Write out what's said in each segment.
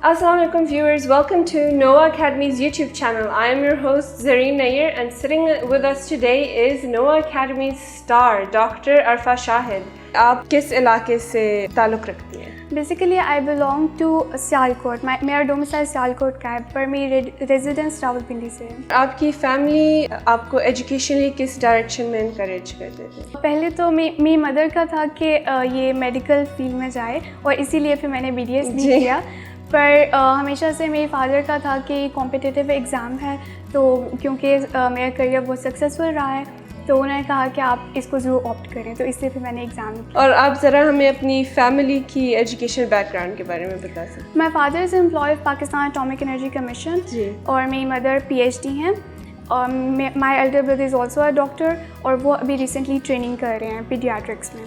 Assalamu alaikum viewers, welcome to Noah Academy's YouTube channel. I am your host Zareen Nair and sitting with us today is Noah Academy's star, Dr. Arfa Shahid. آپ کس علاقے سے تعلق رکھتی ہیں؟ Basically I belong to Sialkot. میرا domicile Sialkot کا ہے پر میری ریزیڈنس راولپنڈی سے ہے. آپ کی فیملی آپ کو ایجوکیشنلی کس ڈائریکشن میں انکریج کرتے تھے؟ پہلے تو میری مدر کا تھا کہ یہ میڈیکل فیلڈ میں جائے اور اسی لیے پھر میں نے BDS بھی کیا. پر ہمیشہ سے میرے فادر کا تھا کہ کمپٹیٹیو ایگزام ہے تو کیونکہ میرا کریئر بہت سکسیزفل رہا ہے تو انہوں نے کہا کہ آپ اس کو ضرور آپٹ کریں, تو اس لیے پھر میں نے ایگزام کیا. اور آپ ذرا ہمیں اپنی فیملی کی ایجوکیشن بیک گراؤنڈ کے بارے میں بتا سکتے؟ My father is employee of Pakistan atomic energy commission اور میری مدر PhD ہیں اور my elder brother is also a doctor اور وہ ابھی ریسنٹلی ٹریننگ کر رہے ہیں پیڈیاٹرکس میں.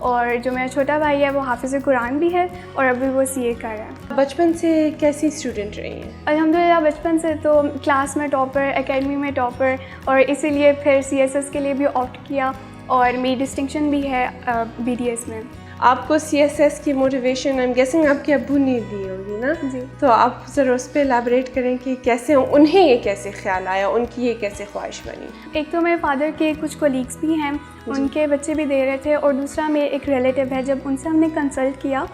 اور جو میرا چھوٹا بھائی ہے وہ حافظ قرآن بھی ہے اور ابھی وہ CA کر رہا ہے. بچپن سے کیسی اسٹوڈنٹ رہی ہیں؟ الحمدللہ بچپن سے تو کلاس میں ٹاپر, اکیڈمی میں ٹاپر, اور اسی لیے پھر CSS کے لیے بھی آپٹ کیا اور میری ڈسٹنکشن بھی ہے BDS میں. آپ کو CSS کی موٹیویشن آئی ایم گیسنگ آپ کے ابو نے دی ہوگی نا؟ جی. تو آپ ذرا اس پہ ایلیبریٹ کریں کہ کیسے انہیں یہ کیسے خیال آیا, ان کی یہ کیسے خواہش بنی؟ ایک تو میرے فادر کے کچھ کولیگس بھی ہیں, ان کے بچے بھی دے رہے تھے, اور دوسرا میرے ایک ریلیٹیو ہے, جب ان سے ہم نے کنسلٹ کیا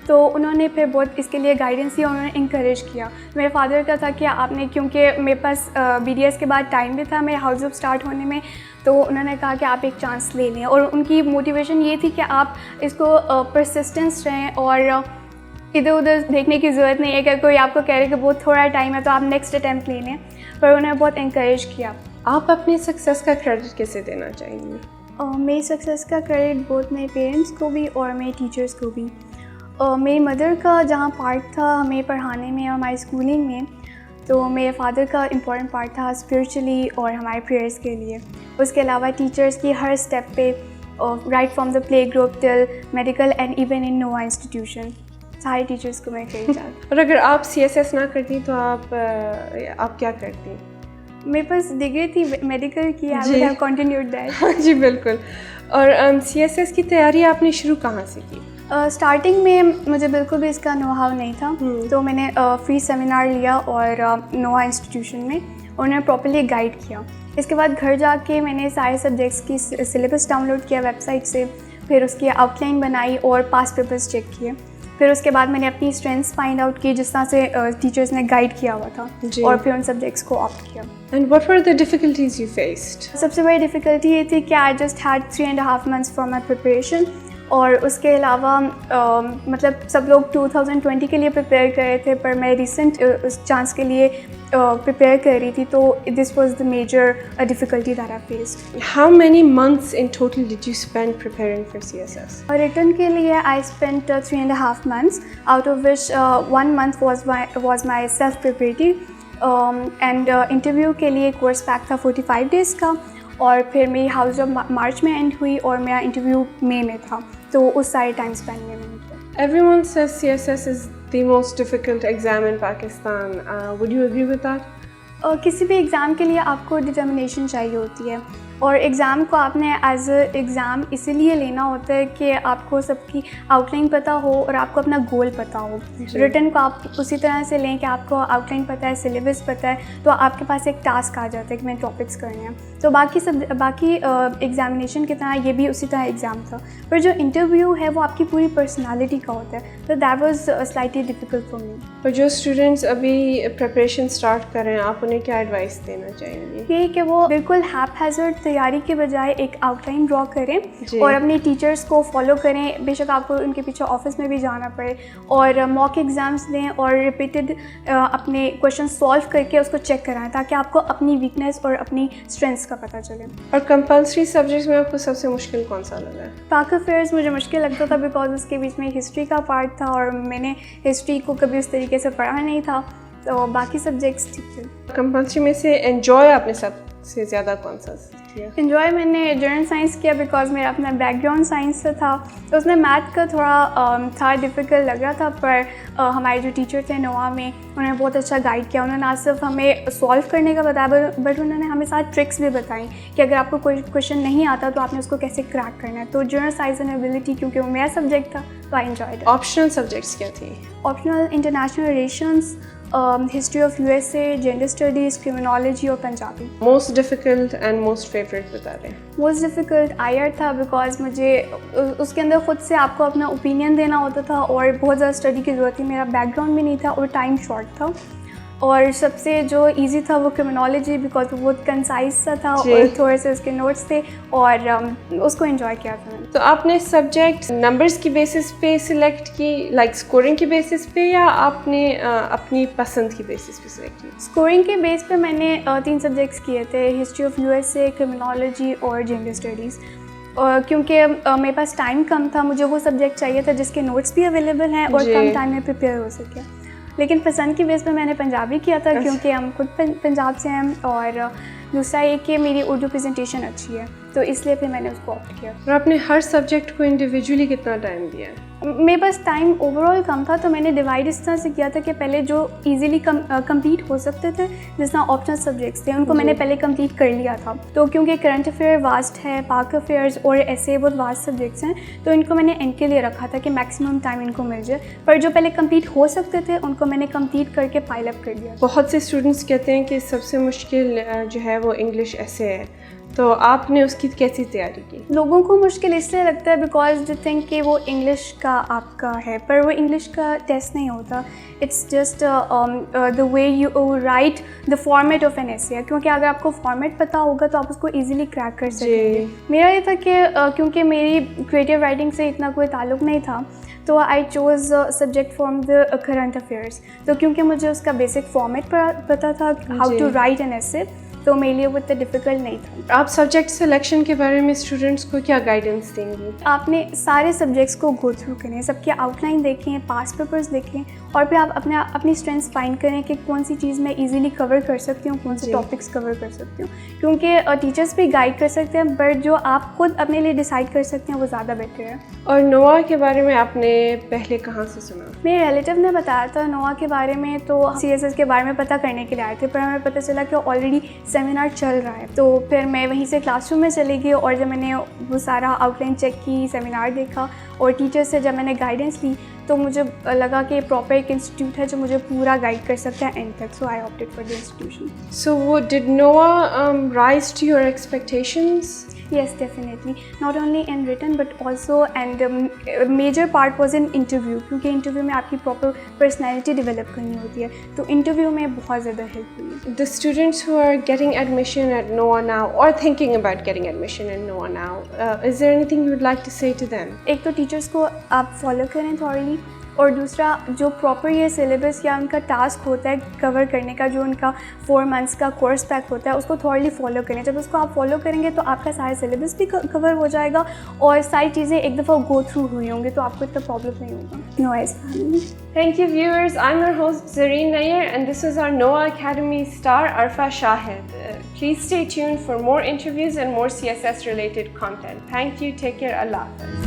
تو انہوں نے پھر بہت اس کے لیے گائیڈنس دیا, انہوں نے انکریج کیا. میرے فادر کا تھا کہ آپ نے, کیونکہ میرے پاس BDS کے بعد ٹائم بھی تھا میرے ہاؤس جاب اسٹارٹ ہونے میں, تو انہوں نے کہا کہ آپ ایک چانس لے لیں. اور ان کی موٹیویشن یہ تھی کہ آپ اس کو پرسسٹنس رہیں اور ادھر ادھر دیکھنے کی ضرورت نہیں ہے کہ کوئی آپ کو کہہ رہے کہ بہت تھوڑا ٹائم ہے تو آپ نیکسٹ اٹیمپٹ لے لیں, پر انہوں نے بہت انکریج کیا. آپ اپنی سکسیز کا کریڈٹ کیسے دینا چاہیں گے؟ میری سکسیز کا کریڈٹ بہت میرے پیرنٹس کو بھی اور میرے ٹیچرس کو بھی. میری مدر کا جہاں پارٹ تھا ہمیں پڑھانے میں اور ہماری اسکولنگ میں, تو میرے فادر کا امپورٹنٹ پارٹ تھا اسپریچولی اور ہمارے پریئرس کے لیے. اس کے علاوہ ٹیچرس کی ہر اسٹیپ پہ, right from the play group till medical and even in nova institution, سارے ٹیچرس کو میں کہنا چاہتی ہوں. اور اگر آپ CSS نہ کرتی تو آپ کیا کرتی؟ میرے پاس ڈگری تھی میڈیکل کی, I would have continued that. جی بالکل. اور CSS کی تیاری آپ نے شروع کہاں سے کی؟ اسٹارٹنگ میں مجھے بالکل بھی اس کا نو ہاؤ نہیں تھا, تو میں نے فری سیمینار لیا اور نووا انسٹیٹیوشن میں انہوں نے پراپرلی گائیڈ کیا. اس کے بعد گھر جا کے میں نے سارے سبجیکٹس کی سلیبس ڈاؤن لوڈ کیا ویب سائٹ سے, پھر اس کی آؤٹ لائن بنائی اور پاس پیپرز چیک کیے. پھر اس کے بعد میں نے اپنی اسٹرینتھس فائنڈ آؤٹ کی جس طرح سے ٹیچرس نے گائیڈ کیا ہوا تھا, اور پھر ان سبجیکٹس کو آپٹ کیا. And what were the difficulties you faced? سب سے بڑی ڈیفیکلٹی یہ تھی کہ I just had 3.5 months for my preparation, اور اس کے علاوہ مطلب سب لوگ 2020 کے لیے پریپیئر کر رہے تھے, پر میں ریسنٹ اس چانس کے لیے پریپیئر کر رہی تھی, تو this was the major difficulty that I faced. How many months in total did you spend preparing for CSS؟ Written کے لیے I spend 3.5 months, out of which 1 month was my self preparating, and interview کے لیے course pack تھا 45 days کا, اور پھر میری house job March میں اینڈ ہوئی اور میرا انٹرویو مئی میں تھا, تو اس سارے ٹائم اسپینڈ میں نے کیا. Everyone says CSS is the most difficult exam in Pakistan. Would you agree with that? کسی بھی ایگزام کے لیے آپ کو ڈٹرمنیشن چاہیے ہوتی ہے, اور ایگزام کو آپ نے ایز اے ایگزام اسی لیے لینا ہوتا ہے کہ آپ کو سب کی آؤٹ لائن پتہ ہو اور آپ کو اپنا گول پتہ ہو. ریٹن کو آپ اسی طرح سے لیں کہ آپ کو آؤٹ لائن پتہ ہے, سلیبس پتہ ہے, تو آپ کے پاس ایک ٹاسک آ جاتا ہے کہ میں ٹاپکس کرنے ہیں. تو باقی ایگزامینیشن کی طرح یہ بھی اسی طرح ایگزام تھا, پر جو انٹرویو ہے وہ آپ کی پوری پرسنالٹی کا ہوتا ہے, تو that was slightly difficult for me. اور جو اسٹوڈنٹس ابھی پریپریشن اسٹارٹ کر رہے ہیں آپ انہیں کیا ایڈوائس دینا چاہیں گے؟ یہ کہ وہ بالکل ہیپ ہیزرڈ تیاری کے بجائے ایک آؤٹ لائن ڈرا کریں اور اپنے ٹیچرس کو فالو کریں, بے شک آپ کو ان کے پیچھے آفس میں بھی جانا پڑے, اور موک ایگزامس دیں اور ریپیٹڈ اپنے کویشچن سالو کر کے اس کو چیک کرائیں تاکہ آپ کو اپنی ویکنیس اور اپنی اسٹرینتھس کا پتہ چلے. اور کمپلسری سبجیکٹس میں آپ کو سب سے مشکل کون سا لگا ہے؟ پاک افیئرس مجھے مشکل لگتا تھا بیکاز اس کے بیچ میں ہسٹری کا پارٹ تھا اور میں نے ہسٹری کو کبھی اس طریقے سے پڑھا نہیں تھا, تو باقی سبجیکٹس ٹھیک تھے. کمپلسری میں سے انجوائے آپ نے سے زیادہ کون سا کیا؟ انجوائے میں نے جنرل سائنس کیا بیکاز میرا اپنا بیک گراؤنڈ سائنس سے تھا. تو اس میں میتھ کا تھوڑا تھا ڈیفیکلٹ لگ رہا تھا, پر ہمارے جو ٹیچر تھے نوا میں انہوں نے بہت اچھا گائیڈ کیا. انہوں نے نہ صرف ہمیں سالو کرنے کا بتایا بٹ انہوں نے ہمیں ساتھ ٹرکس بھی بتائیں کہ اگر آپ کو کوئی کویشچن نہیں آتا تو آپ نے اس کو کیسے کریک کرنا ہے. تو جنرل سائنس اینڈ ایبلٹی کیونکہ وہ میرا سبجیکٹ تھا تو I enjoyed it. Optional subjects کیا تھیں؟ Optional international relations, history of USA, gender studies, criminology اور Punjabi. Most difficult and most favourite بتا رہے ہیں. موسٹ ڈیفیکلٹ IR تھا بیکاز مجھے اس کے اندر خود سے آپ کو اپنا اوپینین دینا ہوتا تھا اور بہت زیادہ اسٹڈی کی ضرورت تھی. میرا بیک گراؤنڈ بھی نہیں تھا اور ٹائم شارٹ تھا. اور سب سے جو ایزی تھا وہ کرمنالوجی بیکاز وہ بہت کنسائز سا تھا اور تھوڑے سے اس کے نوٹس تھے اور اس کو انجوائے کیا تھا. تو آپ نے سبجیکٹ نمبرز کی بیسس پہ سلیکٹ کی, لائک اسکورنگ کی بیسس پہ, یا آپ نے اپنی پسند کی بیسس پہ سلیکٹ کی؟ اسکورنگ کے بیس پہ میں نے 3 سبجیکٹس کیے تھے, ہسٹری آف USA, کرمنالوجی اور جینڈر اسٹڈیز. کیونکہ میرے پاس ٹائم کم تھا, مجھے وہ سبجیکٹ چاہیے تھا جس کے نوٹس بھی اویلیبل ہیں اور کم ٹائم میں پریپیئر ہو سکے. لیکن پسند کی بیس پہ میں نے پنجابی کیا تھا کیونکہ ہم خود پنجاب سے ہیں, اور دوسرا یہ کہ میری اردو پریزنٹیشن اچھی ہے تو اس لیے پھر میں نے اس کو آپٹ کیا. اور آپ نے ہر سبجیکٹ کو انڈیویجولی کتنا ٹائم دیا؟ میرے پاس ٹائم اوور آل کم تھا تو میں نے ڈیوائڈ اس طرح سے کیا تھا کہ پہلے جو ایزیلی کمپلیٹ ہو سکتے تھے جس طرح آپشنل سبجیکٹس تھے ان کو میں نے پہلے کمپلیٹ کر لیا تھا. تو کیونکہ کرنٹ افیئر واسٹ ہے, پاک افیئرز اور ایسے بہت واسٹ سبجیکٹس ہیں تو ان کو میں نے اینڈ کے لیے رکھا تھا کہ میکسیمم ٹائم ان کو مل جائے. پر جو پہلے کمپلیٹ ہو سکتے تھے ان کو میں نے کمپلیٹ کر کے پائل اپ کر دیا. بہت سے اسٹوڈنٹس کہتے ہیں کہ سب سے مشکل جو ہے وہ انگلش ایسے ہے, تو آپ نے اس کی کیسی تیاری کی؟ لوگوں کو مشکل اس لیے لگتا ہے بیکاز دے تھنک کہ وہ انگلش کا آپ کا ہے, پر وہ انگلش کا ٹیسٹ نہیں ہوتا. It's just the way you write the format of an essay, کیونکہ اگر آپ کو فارمیٹ پتہ ہوگا تو آپ اس کو ایزیلی کریک کر سکیں گے. میرا یہ تھا کہ کیونکہ میری کریٹیو رائٹنگ سے اتنا کوئی تعلق نہیں تھا تو I choose subject from the current affairs. تو کیونکہ مجھے اس کا بیسک فارمیٹ پتہ تھا ہاؤ ٹو رائٹ این ایسے, تو میرے لیے وہ اتنا ڈیفیکلٹ نہیں تھا. آپ سبجیکٹ سلیکشن کے بارے میں اسٹوڈنٹس کو کیا گائیڈنس دیں گے؟ آپ نے سارے سبجیکٹس کو گو تھرو کریں, سب کے آؤٹ لائن دیکھیں, پاس پیپرز دیکھیں, اور پھر آپ اپنی اسٹرینتھس فائنڈ کریں کہ کون سی چیز میں ایزیلی کور کر سکتی ہوں, کون سے ٹاپکس کور کر سکتی ہوں. کیونکہ ٹیچرس بھی گائڈ کر سکتے ہیں بٹ جو آپ خود اپنے لیے ڈیسائڈ کر سکتے ہیں وہ زیادہ بیٹر ہے. اور نوا کے بارے میں آپ نے پہلے کہاں سے سنا؟ میرے ریلیٹیو نے بتایا تھا نوا کے بارے میں, تو CSS کے بارے میں پتہ کرنے کے لیے آئے تھے, پر ہمیں پتہ چلا کہ آلریڈی سیمینار چل رہا ہے. تو پھر میں وہیں سے کلاس روم میں چلی گئی اور جب میں نے وہ سارا آؤٹ لائن چیک کی, سیمینار دیکھا اور ٹیچر سے جب میں نے گائیڈنس لی تو مجھے لگا کہ پراپر ایک انسٹیٹیوٹ ہے جو مجھے پورا گائڈ کر سکتا ہے اینڈ تک. So I opted for the institution. So did نوا rise to your expectations? Yes, definitely. Not only in written but also and major part was in interview, کیونکہ انٹرویو میں آپ کی پراپر پرسنالٹی ڈیولپ کرنی ہوتی ہے تو انٹرویو میں بہت زیادہ ہیلپ ہوئی. The students who are getting admission at NOA now or thinking about getting admission at NOA now, is there anything you would like to say to them? ایک تو ٹیچرس کو آپ فالو کریں تھوڑی, اور دوسرا جو پراپر یہ سلیبس یا ان کا ٹاسک ہوتا ہے کور کرنے کا, جو ان کا 4 months کا کورس پیک ہوتا ہے اس کو تھوڑی فالو کریں. جب اس کو آپ فالو کریں گے تو آپ کا سارا سلیبس بھی کور ہو جائے گا اور ساری چیزیں ایک دفعہ گو تھرو ہوئی ہوں گی تو آپ کو اتنا پرابلم نہیں ہوگا. Noise. Thank you viewers, I'm your host Zareen Nair and this is our NOA Academy star Arfa Shahid. Please stay tuned for more interviews and more CSS related content. Thank you, take care, Allah Hafiz.